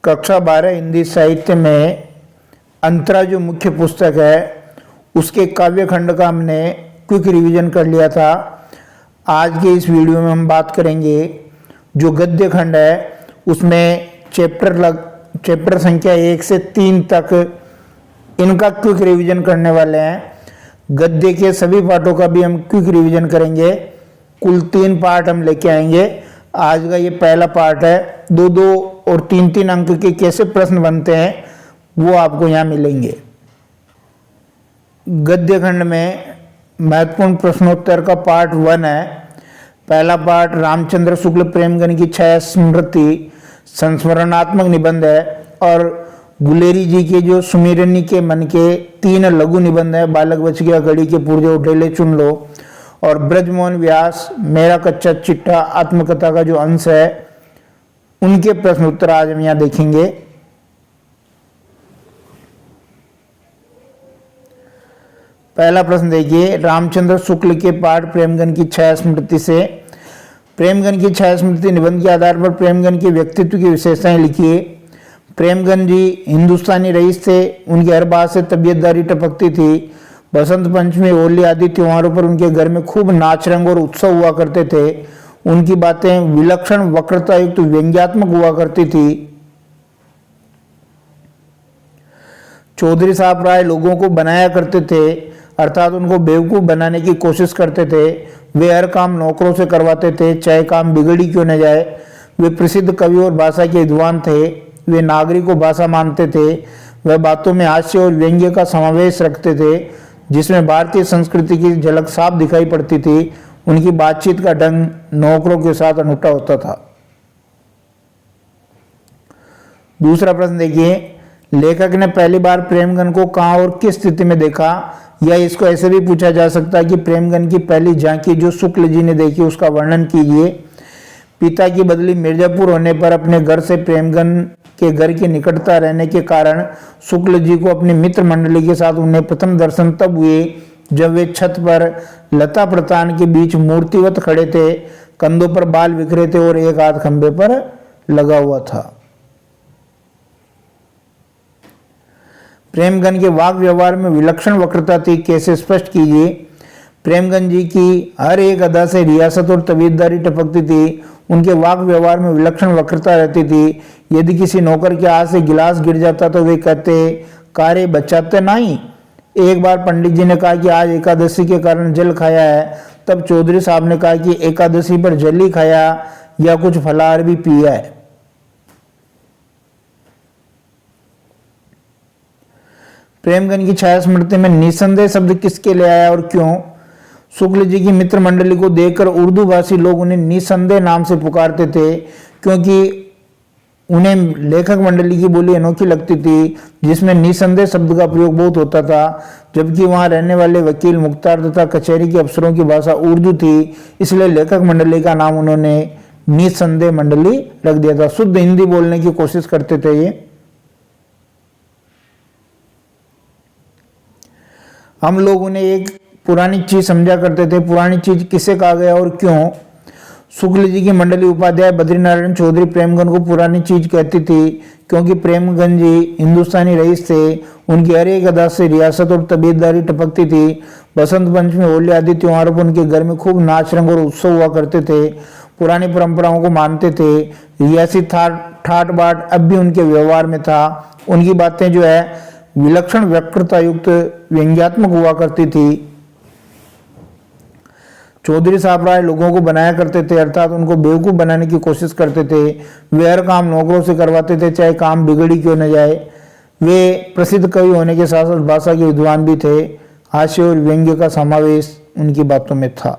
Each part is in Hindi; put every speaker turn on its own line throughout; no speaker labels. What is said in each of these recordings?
कक्षा 12 हिंदी साहित्य में अंतरा जो मुख्य पुस्तक है उसके काव्य खंड का हमने क्विक रिवीजन कर लिया था। आज के इस वीडियो में हम बात करेंगे जो गद्य खंड है उसमें चैप्टर संख्या 1 से 3 तक इनका क्विक रिवीजन करने वाले हैं। गद्य के सभी पार्टों का भी हम क्विक रिवीजन करेंगे। कुल 3 पार्ट हम लेके आएंगे। आज का ये पहला पार्ट है। 2-2 और 3-3 अंक के कैसे प्रश्न बनते हैं वो आपको यहाँ मिलेंगे। गद्य खंड में महत्वपूर्ण प्रश्नोत्तर का पार्ट 1 है। पहला पार्ट रामचंद्र शुक्ल प्रेमगन की छाया स्मृति संस्मरणात्मक निबंध है और गुलेरी जी के जो सुमिरनी के मन के 3 लघु निबंध है। बालक बच गया घड़ी के पुर्जे उठेले चुन लो और ब्रजमोहन व्यास मेरा कच्चा चिट्ठा आत्मकथा का जो अंश है उनके प्रश्न उत्तर आज हम यहाँ देखेंगे। पहला प्रश्न देखिए, रामचंद्र शुक्ल के पाठ प्रेमगन की छाया स्मृति से। प्रेमगन की छाया स्मृति निबंध के आधार पर प्रेमगन के व्यक्तित्व की विशेषताएं लिखिए। प्रेमगन जी हिंदुस्तानी रईस थे। उनकी हर बात से तबीयतदारी टपकती थी। बसंत पंचमी, होली आदि त्योहारों पर उनके घर में खूब नाच रंग और उत्सव हुआ करते थे। उनकी बातें विलक्षण वक्रता युक्त व्यंग्यात्मक हुआ करती थी। चौधरी साहब राय लोगों को बनाया करते थे, अर्थात उनको बेवकूफ बनाने की कोशिश करते थे। वे हर काम नौकरों से करवाते थे, चाहे काम बिगड़ी क्यों न जाए। वे प्रसिद्ध कवि और भाषा के विद्वान थे। वे नागरिक को भाषा मानते थे। वह बातों में हास्य और व्यंग्य का समावेश रखते थे जिसमें भारतीय संस्कृति की झलक साफ दिखाई पड़ती थी। उनकी बातचीत का ढंग नौकरों के साथ अनूठा होता था। दूसरा प्रश्न देखिए, लेखक ने पहली बार प्रेमगन को कहाँ और किस स्थिति में देखा? या इसको ऐसे भी पूछा जा सकता है कि प्रेमगन की पहली झांकी जो शुक्ल जी ने देखी उसका वर्णन कीजिए। पिता की बदली मिर्जापुर होने पर अपने घर से प्रेमगन के घर की निकटता रहने के कारण शुक्ल जी को अपनी मित्र मंडली के साथ उन्हें प्रथम दर्शन तब हुए जब वे छत पर लता प्रतान के बीच मूर्तिवत खड़े थे। कंधों पर बाल बिखरे थे और एक हाथ खंभे पर लगा हुआ था। प्रेमगन के वाक व्यवहार में विलक्षण वक्रता थी, कैसे स्पष्ट कीजिए। प्रेमगन जी की हर एक अदा से रियासत और तबीयतदारी टपकती थी। उनके वाक व्यवहार में विलक्षण वक्रता रहती थी। यदि किसी नौकर के हाथ से गिलास गिर जाता तो वे कहते, कारे बचाते नहीं। एक बार पंडित जी ने कहा कि आज एकादशी के कारण जल खाया है। तब चौधरी साहब ने कहा कि एकादशी पर जल ही खाया या कुछ फलाहार भी पिया है। प्रेमगन की छाया स्मृति में निसंदेह शब्द किसके लिए आया और क्यों? शुक्ल जी की मित्र मंडली को देखकर उर्दू भाषी लोग उन्हें निसंदेह नाम से पुकारते थे क्योंकि उन्हें लेखक मंडली की बोली अनोखी लगती थी जिसमें निसंदेह शब्द का प्रयोग बहुत होता था। जबकि वहां रहने वाले वकील, मुख्तार तथा कचहरी के अफसरों की भाषा उर्दू थी, इसलिए लेखक मंडली का नाम उन्होंने निसंदेह मंडली रख दिया था। शुद्ध हिंदी बोलने की कोशिश करते थे ये। हम लोग उन्हें एक पुरानी चीज समझा करते थे। पुरानी चीज किसे कहा गया और क्यों? शुक्ल जी की मंडली उपाध्याय बद्रीनारायण चौधरी प्रेमगन को पुरानी चीज कहती थी क्योंकि प्रेमगन जी हिंदुस्तानी रईस थे। उनकी हर एक अदा से रियासत और तबीयतदारी टपकती थी। बसंत पंचमी, होली आदि त्योहारों पर उनके घर में खूब नाच रंग और उत्सव हुआ करते थे। पुरानी परंपराओं को मानते थे। रियासी ठाट बाट अब भी उनके व्यवहार में था। उनकी बातें जो है विलक्षण वक्रता युक्त व्यंग्यात्मक हुआ करती थी। चौधरी साहब राय लोगों को बनाया करते थे, अर्थात उनको बेवकूफ बनाने की कोशिश करते थे। वे हर काम नौकरों से करवाते थे, चाहे काम बिगड़ी क्यों न जाए। वे प्रसिद्ध कवि होने के साथ साथ भाषा के विद्वान भी थे। हास्य और व्यंग्य का समावेश उनकी बातों में था।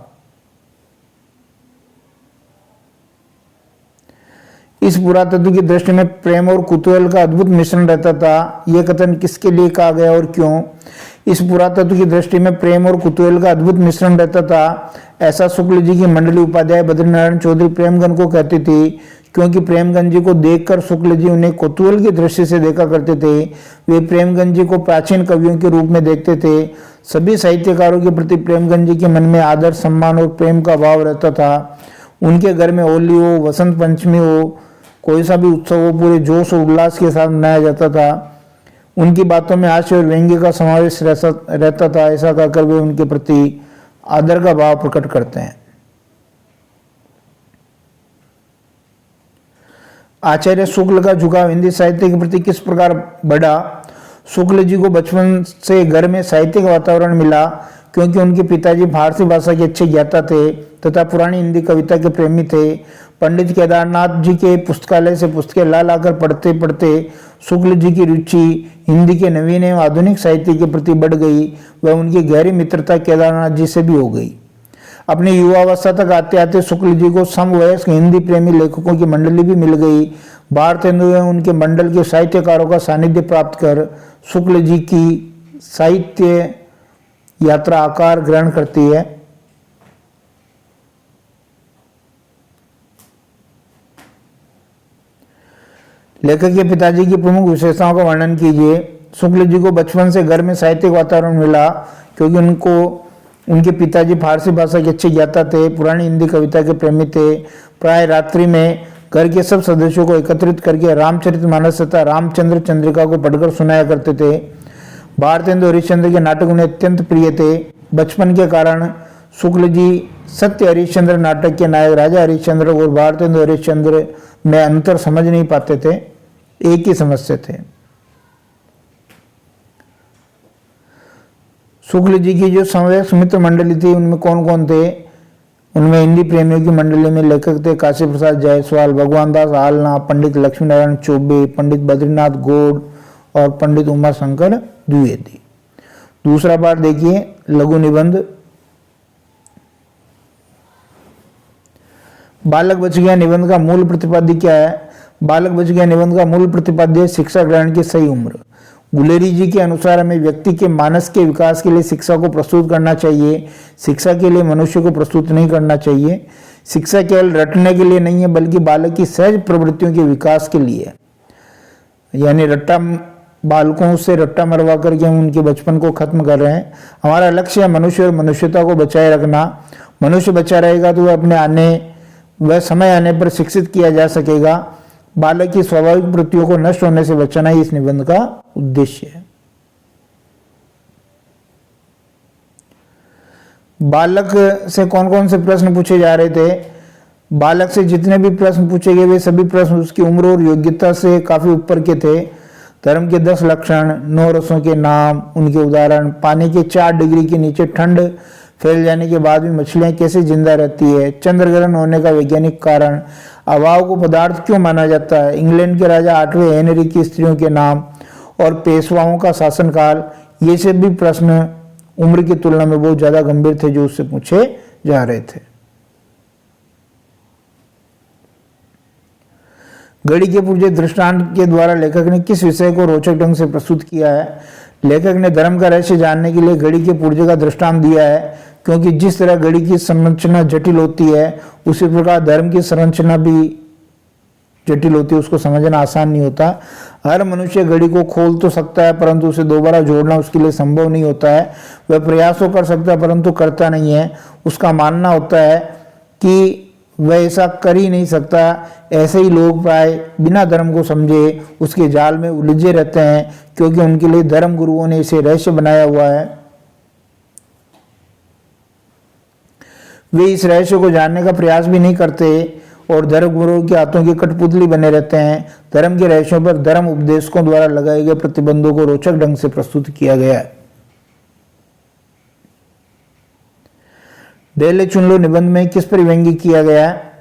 इस पुरातत्व की दृष्टि में प्रेम और कुतूहल का अद्भुत मिश्रण रहता था। यह कथन किसके लिए कहा गया और क्यों? इस पुरातत्व की दृष्टि में प्रेम और कुतूहल का अद्भुत मिश्रण रहता था, ऐसा शुक्ल जी की मंडली उपाध्याय बद्रीनारायण चौधरी प्रेमगन को कहती थी क्योंकि प्रेमगन जी को देखकर शुक्ल जी उन्हें कुतूहल की दृष्टि से देखा करते थे। वे प्रेमगन जी को प्राचीन कवियों के रूप में देखते थे। सभी साहित्यकारों के प्रति प्रेमगन जी के मन में आदर, सम्मान और प्रेम का भाव रहता था। उनके घर में होली हो, वसंत पंचमी हो, कोई सा भी उत्सव वो पूरे जोश और उल्लास के साथ मनाया जाता था। उनकी बातों में हास्य और व्यंग्य का समावेश रहता था। ऐसा कहकर वे उनके प्रति आदर का भाव प्रकट करते हैं। आचार्य शुक्ल का झुकाव हिंदी साहित्य के प्रति किस प्रकार बढ़ा? शुक्ल जी को बचपन से घर में साहित्यिक वातावरण मिला, क्योंकि उनके पिताजी फारसी भाषा के अच्छे ज्ञाता थे तथा पुरानी हिंदी कविता के प्रेमी थे। पंडित केदारनाथ जी के पुस्तकालय से पुस्तकें ला लाकर पढ़ते पढ़ते शुक्ल जी की रुचि हिंदी के नवीन एवं आधुनिक साहित्य के प्रति बढ़ गई व उनकी गहरी मित्रता केदारनाथ जी से भी हो गई। अपनी युवावस्था तक आते आते शुक्ल जी को समवयस्क हिंदी प्रेमी लेखकों की मंडली भी मिल गई। भारतेंदु एवं उनके मंडल के साहित्यकारों का सानिध्य प्राप्त कर शुक्ल जी की साहित्य यात्रा आकार ग्रहण करती है। लेखक के पिताजी की प्रमुख विशेषताओं का वर्णन कीजिए। शुक्ल जी को बचपन से घर में साहित्यिक वातावरण मिला, क्योंकि उनके पिताजी फारसी भाषा के अच्छे ज्ञाता थे, पुरानी हिंदी कविता के प्रेमी थे। प्राय रात्रि में घर के सब सदस्यों को एकत्रित करके रामचरितमानस तथा रामचंद्र चंद्रिका को पढ़कर सुनाया करते थे। भारतेंदु हरिश्चंद्र के नाटक उन्हें अत्यंत प्रिय थे। बचपन के कारण शुक्ल जी सत्य हरिश्चंद्र नाटक के नायक राजा हरिश्चंद्र और भारतेंदु हरिश्चंद्र में अंतर समझ नहीं पाते थे, एक ही समझते थे। शुक्ल जी की जो समवयस्क मित्र मंडली थी उनमें कौन कौन थे? उनमें हिंदी प्रेमियों की मंडली में लेखक थे काशी प्रसाद जायसवाल, भगवान दास आलना, पंडित लक्ष्मी नारायण चौबे, पंडित बद्रीनाथ गौड़ और पंडित उमा शंकर द्विवेदी। दूसरा पाठ देखिए, लघु निबंध। बालक बच गया निबंध का मूल प्रतिपाद्य क्या है? बालक बच गया निबंध का मूल प्रतिपाद्य शिक्षा ग्रहण की सही उम्र। गुलेरी जी के अनुसार हमें व्यक्ति के मानस के विकास के लिए शिक्षा को प्रस्तुत करना चाहिए, शिक्षा के लिए मनुष्य को प्रस्तुत नहीं करना चाहिए। शिक्षा केवल रटने के लिए नहीं है, बल्कि बालक की सहज प्रवृत्तियों के विकास के लिए। यानी बालकों से रट्टा मरवा करके हम उनके बचपन को खत्म कर रहे हैं। हमारा लक्ष्य है मनुष्य और मनुष्यता को बचाए रखना। मनुष्य बचा रहेगा तो वह समय आने पर शिक्षित किया जा सकेगा। बालक की स्वाभाविक वृत्तियों को नष्ट होने से बचाना ही इस निबंध का उद्देश्य है। बालक से कौन कौन से प्रश्न पूछे जा रहे थे? बालक से जितने भी प्रश्न पूछे गए वे सभी प्रश्न उसकी उम्र और योग्यता से काफी ऊपर के थे। धर्म के 10 लक्षण, 9 रसों के नाम, उनके उदाहरण, पानी के 4 डिग्री के नीचे ठंड फैल जाने के बाद भी मछलियां कैसे जिंदा रहती है, चंद्र ग्रहण होने का वैज्ञानिक कारण, अभाव को पदार्थ क्यों माना जाता है, इंग्लैंड के राजा 8वें हेनरी की स्त्रियों के नाम और पेशवाओं का शासनकाल, ये सब भी प्रश्न उम्र की तुलना में बहुत ज्यादा गंभीर थे जो उससे पूछे जा रहे थे। घड़ी के पुर्जे दृष्टांत के द्वारा लेखक ने किस विषय को रोचक ढंग से प्रस्तुत किया है? लेखक ने धर्म का रहस्य जानने के लिए घड़ी के पुर्जे का दृष्टांत दिया है, क्योंकि जिस तरह घड़ी की संरचना जटिल होती है उसी प्रकार धर्म की संरचना भी जटिल होती है, उसको समझना आसान नहीं होता। हर मनुष्य घड़ी को खोल तो सकता है, परंतु उसे दोबारा जोड़ना उसके लिए संभव नहीं होता है। वह प्रयास तो कर सकता है परंतु करता नहीं है। उसका मानना होता है कि वह ऐसा कर ही नहीं सकता। ऐसे ही लोग प्राय बिना धर्म को समझे उसके जाल में उलझे रहते हैं, क्योंकि उनके लिए धर्म गुरुओं ने इसे रहस्य बनाया हुआ है। वे इस रहस्य को जानने का प्रयास भी नहीं करते और धर्म गुरुओं के हाथों की कठपुतली बने रहते हैं। धर्म के रहस्यों पर धर्म उपदेशकों द्वारा लगाए गए प्रतिबंधों को रोचक ढंग से प्रस्तुत किया गया है। डेले चुन लो निबंध में किस पर व्यंग्य किया गया है?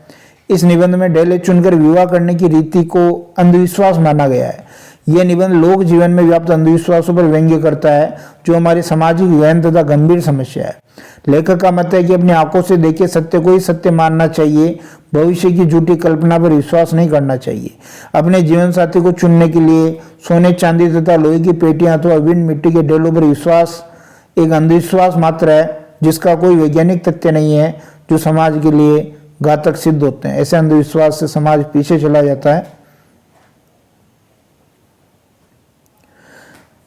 इस निबंध में डेले चुनकर विवाह करने की रीति को अंधविश्वास माना गया है। यह निबंध लोक जीवन में व्याप्त अंधविश्वासों पर व्यंग्य करता है, जो हमारी सामाजिक गहन तथा गंभीर समस्या है। लेखक का मत है कि अपनी आंखों से देखे सत्य को ही सत्य मानना चाहिए, भविष्य की झूठी कल्पना पर विश्वास नहीं करना चाहिए। अपने जीवन साथी को चुनने के लिए सोने चांदी तथा लोहे की पेटियां अथवा विंड मिट्टी के ढेलों पर विश्वास एक अंधविश्वास मात्र है, जिसका कोई वैज्ञानिक तथ्य नहीं है, जो समाज के लिए घातक सिद्ध होते हैं। ऐसे अंधविश्वास से समाज पीछे चला जाता है।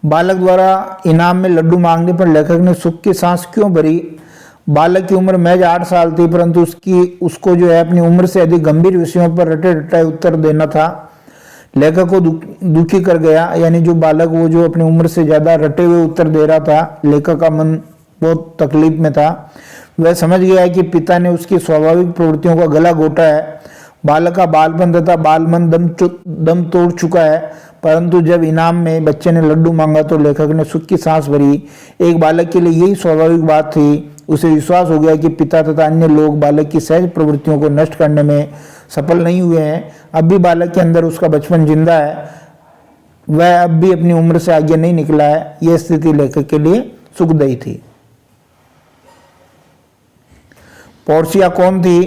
बालक द्वारा इनाम में लड्डू मांगने पर लेखक ने सुख की सांस क्यों भरी? बालक की उम्र महज 8 साल थी, परंतु उसको जो है अपनी उम्र से अधिक गंभीर विषयों पर रटे रटाए उत्तर देना था। लेखक को दुखी कर गया, यानी जो बालक वो जो अपनी उम्र से ज्यादा रटे हुए उत्तर दे रहा था, लेखक का मन बहुत तकलीफ में था। वह समझ गया कि पिता ने उसकी स्वाभाविक प्रवृत्तियों का गला घोटा है। बालक का बालपन तथा बालमन दम तोड़ चुका है, परंतु जब इनाम में बच्चे ने लड्डू मांगा तो लेखक ने सुख की सांस भरी। एक बालक के लिए यही स्वाभाविक बात थी। उसे विश्वास हो गया कि पिता तथा अन्य लोग बालक की सहज प्रवृत्तियों को नष्ट करने में सफल नहीं हुए हैं। अब भी बालक के अंदर उसका बचपन जिंदा है, वह अब भी अपनी उम्र से आगे नहीं निकला है। यह स्थिति लेखक के लिए सुखदायी थी। पोर्सिया कौन थी?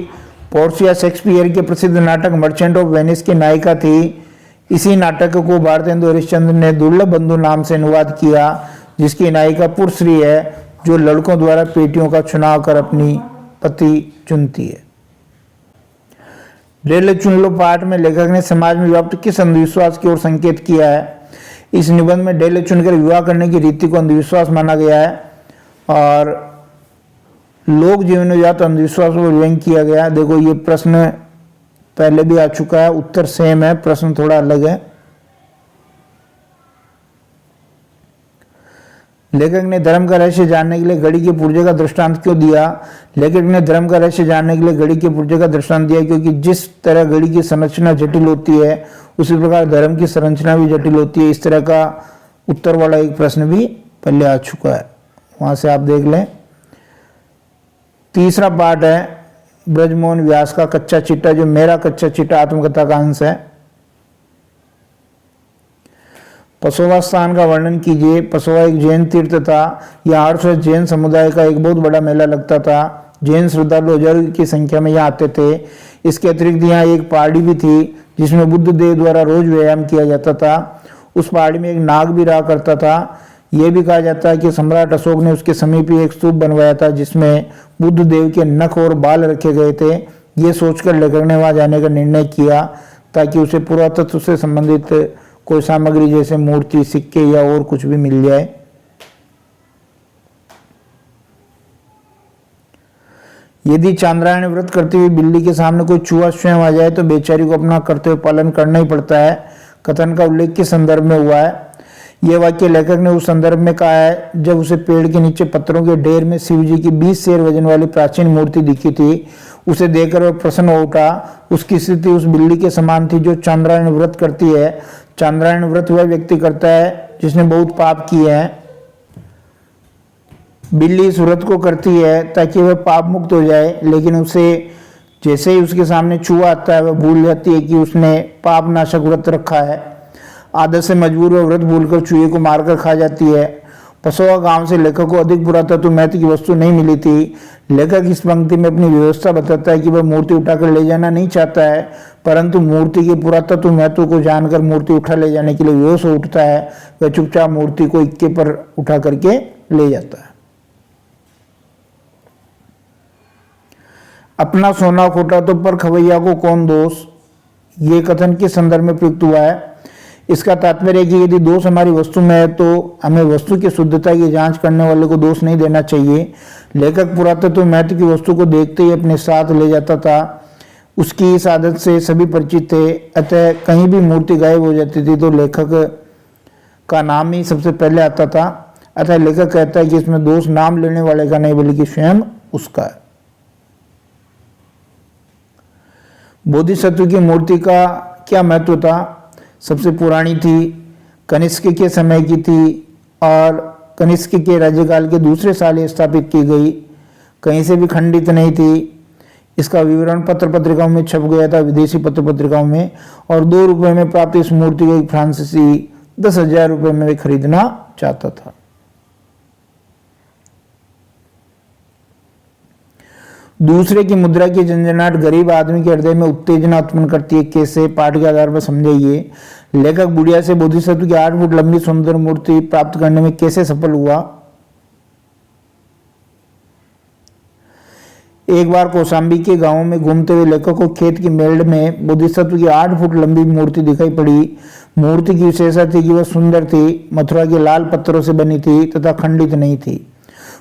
पोर्सिया शेक्सपियर के प्रसिद्ध नाटक मर्चेंट ऑफ वेनिस की नायिका थी। इसी नाटक को भारतेंदु हरिश्चंद्र ने दुर्लभ बंधु नाम से अनुवाद किया, जिसकी नायिका पुरस्त्री है, जो लड़कों द्वारा पेटियों का चुनाव कर अपनी पति चुनती है। रेल चुन लो पाठ में लेखक ने समाज में व्याप्त किस अंधविश्वास की ओर संकेत किया है? इस निबंध में डेले चुनकर विवाह करने की रीति को अंधविश्वास माना गया है और लोक जीवन में व्याप्त अंधविश्वास पर व्यंग किया गया है। देखो ये प्रश्न पहले भी आ चुका है, उत्तर सेम है, प्रश्न थोड़ा अलग है। लेखक ने धर्म का रहस्य जानने के लिए घड़ी के पुर्जे का दृष्टांत क्यों दिया? लेखक ने धर्म का रहस्य जानने के लिए घड़ी के पुर्जे का दृष्टांत दिया क्योंकि जिस तरह घड़ी की संरचना जटिल होती है, उसी प्रकार धर्म की संरचना भी जटिल होती है। इस तरह का उत्तर वाला एक प्रश्न भी पहले आ चुका है, वहां से आप देख लें। तीसरा पार्ट है ब्रजमोहन व्यास का कच्चा चिट्टा, जो मेरा कच्चा चिट्टा आत्मकथा का अंश है। पसोवा स्थान का वर्णन कीजिए। पसोवा एक जैन तीर्थ था। यहाँ हर वर्ष जैन समुदाय का एक बहुत बड़ा मेला लगता था। जैन श्रद्धालु हजारों की संख्या में यहाँ आते थे। इसके अतिरिक्त यहाँ एक पहाड़ी भी थी जिसमें बुद्ध देव द्वारा रोज व्यायाम किया जाता था। उस पहाड़ी में एक नाग भी रहा करता था। यह भी कहा जाता है कि सम्राट अशोक ने उसके समीप ही एक स्तूप बनवाया था जिसमें बुद्ध देव के नख और बाल रखे गए थे। ये सोचकर लेखक ने वहां जाने का निर्णय किया ताकि उसे पुरातत्व से संबंधित कोई सामग्री जैसे मूर्ति, सिक्के या और कुछ भी मिल जाए। यदि चांद्रायण व्रत करते हुए बिल्ली के सामने कोई चूहा स्वयं आ जाए तो बेचारी को अपना कर्तव्य पालन करना ही पड़ता है। कथन का उल्लेख किस संदर्भ में हुआ है? यह वाक्य लेखक ने उस संदर्भ में कहा है जब उसे पेड़ के नीचे पत्थरों के ढेर में शिव जी की 20 सेर वजन वाली प्राचीन मूर्ति दिखी थी। उसे देखकर वह प्रसन्न हो उठा। उसकी स्थिति उस बिल्ली के समान थी जो चांद्रायण व्रत करती है। चांद्रायण व्रत वह व्यक्ति करता है जिसने बहुत पाप किए हैं। बिल्ली इस व्रत को करती है ताकि वह पाप मुक्त हो जाए, लेकिन उसे जैसे ही उसके सामने चूहा आता है वह भूल जाती है कि उसने पाप नाशक व्रत रखा है। आदत से मजबूर वह व्रत भूलकर चूहे को मारकर खा जाती है। पसोवा गांव से लेखक को अधिक पुरातत्व महत्व की वस्तु नहीं मिली थी। लेखक इस पंक्ति में अपनी व्यवस्था बताता है कि वह मूर्ति उठाकर ले जाना नहीं चाहता है, परंतु मूर्ति के पुरातत्व महत्व को जानकर मूर्ति उठा ले जाने के लिए विवश हो उठता है। वह चुपचाप मूर्ति को इक्के पर उठा करके ले जाता है। अपना सोना खोटा तो पर खवैया को कौन दोष? ये कथन किस संदर्भ में प्रयुक्त हुआ है? इसका तात्पर्य है कि यदि दोष हमारी वस्तु में है तो हमें वस्तु की शुद्धता की जांच करने वाले को दोष नहीं देना चाहिए। लेखक पुरातत्व महत्व की वस्तु को देखते ही अपने साथ ले जाता था। उसकी इस आदत से सभी परिचित थे, अतः कहीं भी मूर्ति गायब हो जाती थी तो लेखक का नाम ही सबसे पहले आता था। अतः लेखक कहता है कि इसमें दोष नाम लेने वाले का नहीं बल्कि स्वयं उसका है। बोधिसत्व की मूर्ति का क्या महत्व था? सबसे पुरानी थी, कनिष्क के समय की थी और कनिष्क के राज्यकाल के दूसरे साल स्थापित की गई। कहीं से भी खंडित नहीं थी। इसका विवरण पत्र पत्रिकाओं में छप गया था, विदेशी पत्र पत्रिकाओं में, और 2 रुपये में प्राप्त इस मूर्ति को एक फ्रांसीसी 10,000 रुपये में खरीदना चाहता था। दूसरे की मुद्रा की झंझनाहट गरीब आदमी के हृदय में उत्तेजना उत्पन्न करती है। कैसे? पाठ के आधार पर समझाइए। लेखक बुढ़िया से बोधिसत्व की 8 फुट लंबी सुंदर मूर्ति प्राप्त करने में कैसे सफल हुआ? एक बार कौशाम्बी के गांव में घूमते हुए लेखक को खेत की मेड़ में बोधिसत्व की 8 फुट लंबी मूर्ति दिखाई पड़ी। मूर्ति की विशेषता थी कि वह सुंदर थी, मथुरा के लाल पत्थरों से बनी थी तथा खंडित नहीं थी।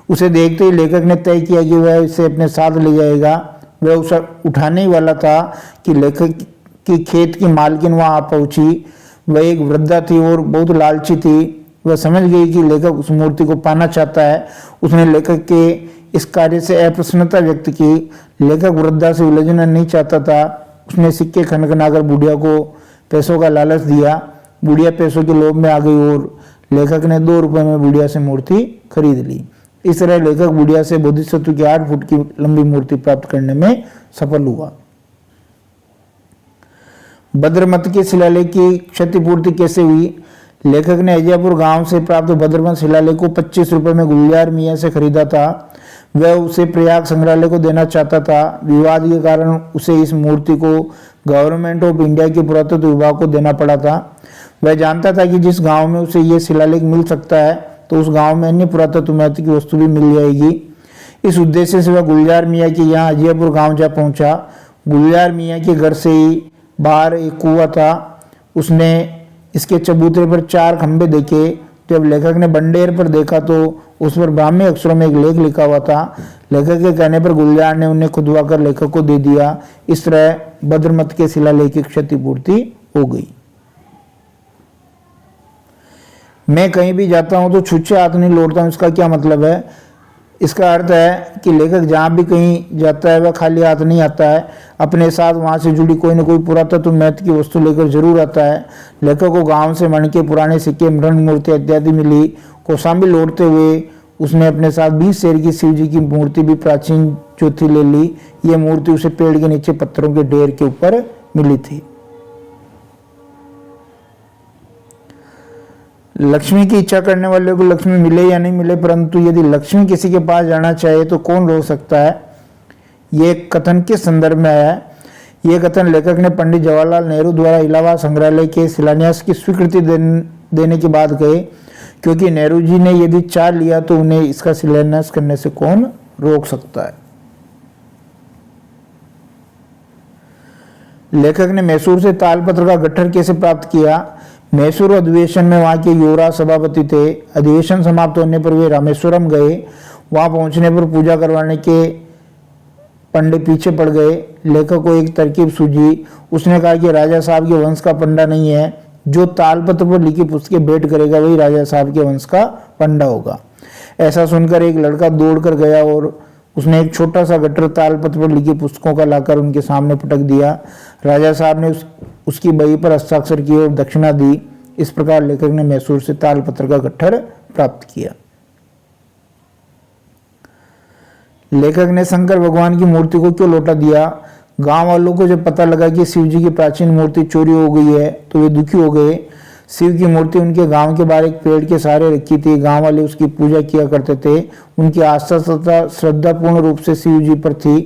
उसे देखते ही लेखक ने तय किया कि वह इसे अपने साथ ले जाएगा। वह उसे उठाने ही वाला था कि लेखक की खेत की मालकिन वहां आ पहुंची। वह एक वृद्धा थी और बहुत लालची थी। वह समझ गई कि लेखक उस मूर्ति को पाना चाहता है। उसने लेखक के इस कार्य से अप्रसन्नता व्यक्त की। लेखक वृद्धा से उलझना नहीं चाहता था। उसने सिक्के खनखनाकर बुढ़िया को पैसों का लालच दिया। बुढ़िया पैसों के लोभ में आ गई और लेखक ने 2 रुपए में बुढ़िया से मूर्ति खरीद ली। इस तरह लेखक बुढ़िया से बोधिसत्व की 8 फुट की लंबी मूर्ति प्राप्त करने में सफल हुआ। भद्रमत के शिलालेख की क्षतिपूर्ति कैसे हुई? लेखक ने अजयपुर गांव से प्राप्त भद्रमत शिलालेख को 25 रुपए में गुलजार मियाँ से खरीदा था। वह उसे प्रयाग संग्रहालय को देना चाहता था। विवाद के कारण उसे इस मूर्ति को गवर्नमेंट ऑफ इंडिया के पुरातत्व विभाग को देना पड़ा था। वह जानता था कि जिस गांव में उसे ये शिलालेख मिल सकता है तो उस गांव में अन्य पुरातत्व महत्व की वस्तु भी मिल जाएगी। इस उद्देश्य से वह गुलजार मियाँ के यहाँ अजयपुर गांव जा पहुंचा। गुलजार मियाँ के घर से ही बाहर एक कुआं था। उसने इसके चबूतरे पर 4 खंभे देखे। जब लेखक ने बंडेर पर देखा तो उस पर ब्राह्मी अक्षरों में एक लेख लिखा हुआ था। लेखक के कहने पर गुलजार ने उन्हें खुदवा कर लेखक को दे दिया। इस तरह भद्रमत के शिलालेख की क्षतिपूर्ति हो गई। मैं कहीं भी जाता हूं तो छुच्छे हाथ नहीं लौटता हूं, इसका क्या मतलब है? इसका अर्थ है कि लेखक जहां भी कहीं जाता है वह खाली हाथ नहीं आता है। अपने साथ वहां से जुड़ी कोई न कोई पुरातत्व महत्व की वस्तु लेकर जरूर आता है। लेखक को गांव से मणके, पुराने सिक्के, मृण मूर्ति इत्यादि मिली। कौशाम्बी लौटते हुए उसने अपने साथ 20 शेर की शिव जी की मूर्ति भी प्राचीन चौथी ले ली। यह मूर्ति उसे पेड़ के नीचे पत्थरों के ढेर के ऊपर मिली थी। लक्ष्मी की इच्छा करने वाले को लक्ष्मी मिले या नहीं मिले, परंतु यदि लक्ष्मी किसी के पास जाना चाहे तो कौन रोक सकता है? ये कथन किस संदर्भ में आया है? ये कथन लेखक ने पंडित जवाहरलाल नेहरू द्वारा इलाहाबाद संग्रहालय के शिलान्यास की स्वीकृति देने के बाद कहे, क्योंकि नेहरू जी ने यदि चाह लिया तो उन्हें इसका शिलान्यास करने से कौन रोक सकता है। लेखक ने मैसूर से तालपत्र का गट्ठर कैसे प्राप्त किया? मैसूर अधिवेशन में वहां के युवराज सभापति थे। अधिवेशन समाप्त होने पर वे रामेश्वरम गए। वहां पहुंचने पर पूजा करवाने के पंडे पीछे पड़ गए। लेखक को एक तरकीब सूझी। उसने कहा कि राजा साहब के वंश का पंडा नहीं है। जो तालपत्र पर लिखी पुस्तकें भेंट करेगा वही राजा साहब के वंश का पंडा होगा। ऐसा सुनकर एक लड़का दौड़कर गया और उसने एक छोटा सा गट्ठर तालपत्र पर लिखी पुस्तकों का लाकर उनके सामने पटक दिया। राजा साहब ने उसकी बही पर हस्ताक्षर किए और दक्षिणा दी। इस प्रकार लेखक ने मैसूर से तालपत्र का गट्ठर प्राप्त किया। लेखक ने शंकर भगवान की मूर्ति को क्यों लौटा दिया? गांव वालों को जब पता लगा कि शिव जी की प्राचीन मूर्ति चोरी हो गई है तो वे दुखी हो गए। शिव की मूर्ति उनके गांव के बाहर एक पेड़ के सहारे रखी थी। गांव वाले उसकी पूजा किया करते थे। उनकी आस्था तथा श्रद्धा पूर्ण रूप से शिव जी पर थी।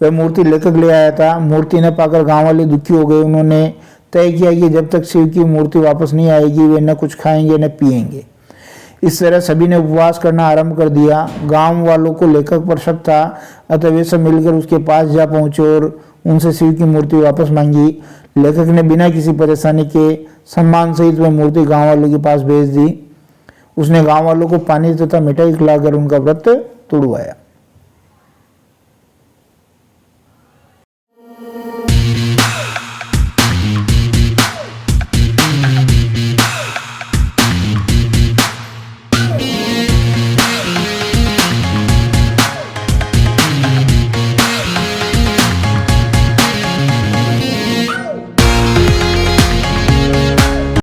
वह मूर्ति लेखक ले आया था। मूर्ति न पाकर गांव वाले दुखी हो गए। उन्होंने तय किया कि जब तक शिव की मूर्ति वापस नहीं आएगी वे न कुछ खाएंगे न पिएंगे। इस तरह सभी ने उपवास करना आरंभ कर दिया। गांव वालों को लेखक पर शक था, अतः वे सब मिलकर उसके पास जा पहुंचे और उनसे शिव की मूर्ति वापस मांगी। लेखक ने बिना किसी परेशानी के सम्मान सहित वह मूर्ति गांव वालों के पास भेज दी। उसने गांव वालों को पानी तथा मिठाई खिलाकर उनका व्रत तोड़वाया।